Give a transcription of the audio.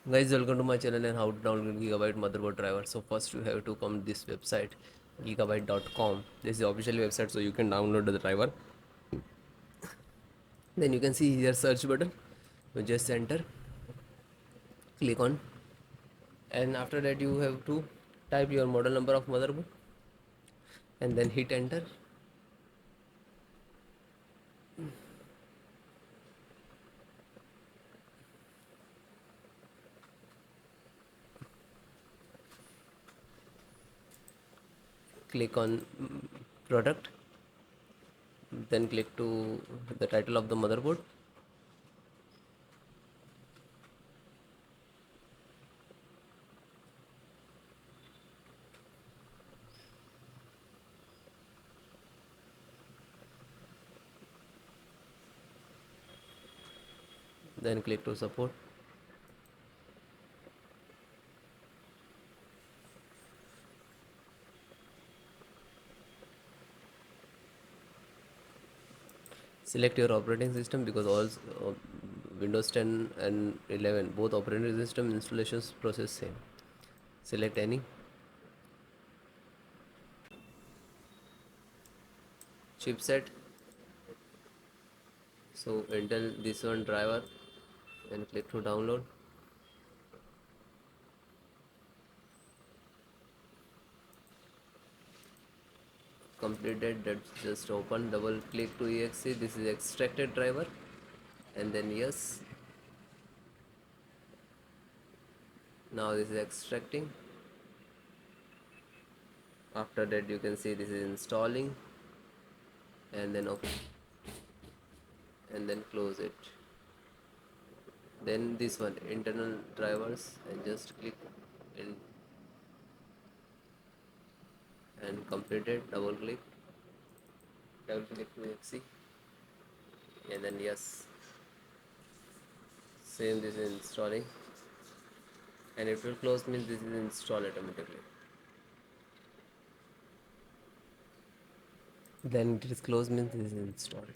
Guys, welcome to my channel and how to download Gigabyte motherboard driver. So first you have to come to this website gigabyte.com. This is the official website, so you can download the driver. Then you can see here search button. You just enter, click on, and after that you have to type your model number of motherboard and then hit enter. Click on product, then click to the title of the motherboard. Then click to support. Select your operating system because all Windows 10 and 11 both operating system installations process same. Select any. Chipset, so Intel this one driver, and click to download. Completed. That's just open, double click to exe. This is extracted driver, and then yes. Now this is extracting. After that you can see this is installing, and then open, and then close it. Then this one internal drivers, and just click in and completed. Double click to exe, and then yes. Same, this is installing, and it will close means this is installed automatically. Then it is closed means this is installed.